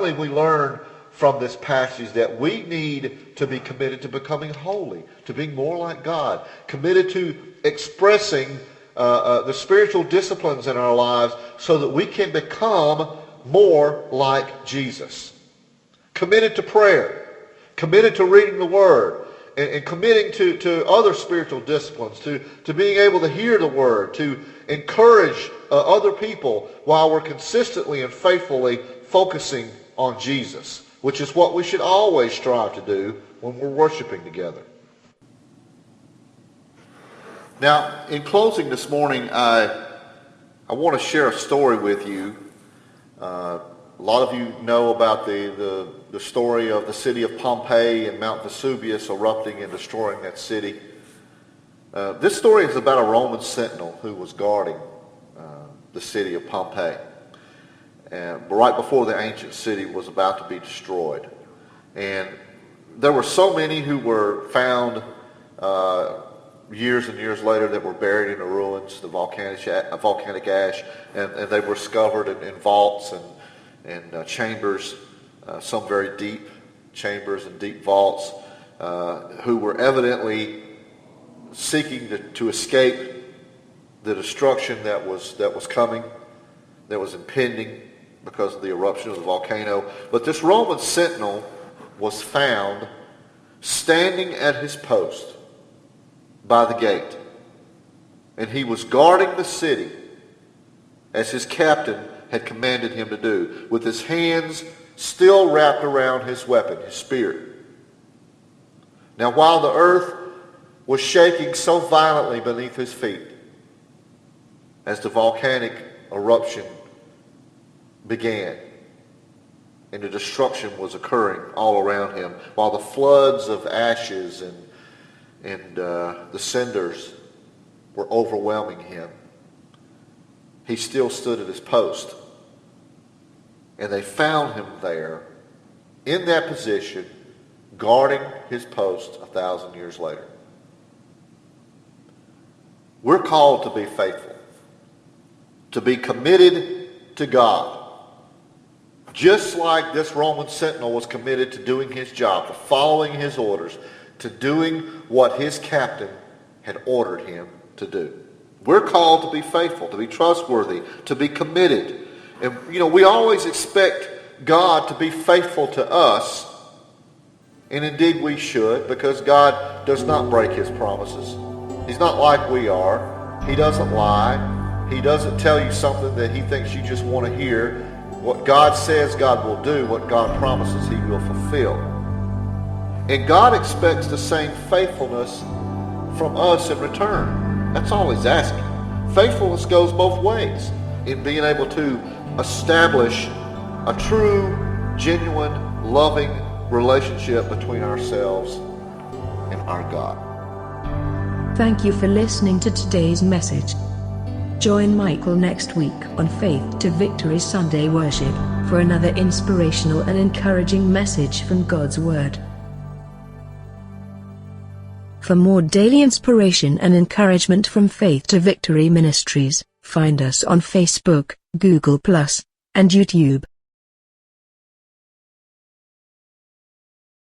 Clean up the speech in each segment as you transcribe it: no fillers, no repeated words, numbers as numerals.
finally, we learn from this passage that we need to be committed to becoming holy, to being more like God, committed to expressing the spiritual disciplines in our lives so that we can become more like Jesus. Committed to prayer, committed to reading the Word, and committing to other spiritual disciplines, to being able to hear the Word, to encourage other people while we're consistently and faithfully focusing on Jesus, which is what we should always strive to do when we're worshiping together. Now, in closing this morning, I want to share a story with you. A lot of you know about the story of the city of Pompeii and Mount Vesuvius erupting and destroying that city. This story is about a Roman sentinel who was guarding the city of Pompeii, right before the ancient city was about to be destroyed. And there were so many who were found years and years later that were buried in the ruins, the volcanic ash, and they were discovered in vaults and chambers, some very deep chambers and deep vaults, who were evidently seeking to escape the destruction that was coming, that was impending because of the eruption of the volcano. But this Roman sentinel was found standing at his post by the gate. And he was guarding the city as his captain had commanded him to do, with his hands still wrapped around his weapon, his spear. Now, while the earth was shaking so violently beneath his feet as the volcanic eruption began and the destruction was occurring all around him, while the floods of ashes and the cinders were overwhelming him, he still stood at his post. And they found him there in that position, guarding his post 1,000 years later. We're called to be faithful, to be committed to God. Just like this Roman sentinel was committed to doing his job, to following his orders, to doing what his captain had ordered him to do. We're called to be faithful, to be trustworthy, to be committed. And, we always expect God to be faithful to us. And indeed we should, because God does not break his promises. He's not like we are. He doesn't lie. He doesn't tell you something that he thinks you just want to hear. What God says God will do, what God promises he will fulfill. And God expects the same faithfulness from us in return. That's all he's asking. Faithfulness goes both ways in being able to establish a true, genuine, loving relationship between ourselves and our God. Thank you for listening to today's message. Join Michael next week on Faith to Victory Sunday Worship for another inspirational and encouraging message from God's Word. For more daily inspiration and encouragement from Faith to Victory Ministries, find us on Facebook, Google+, and YouTube.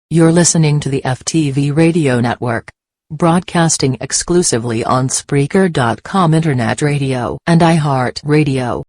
You're listening to the FTV Radio Network, broadcasting exclusively on Spreaker.com Internet Radio and iHeartRadio.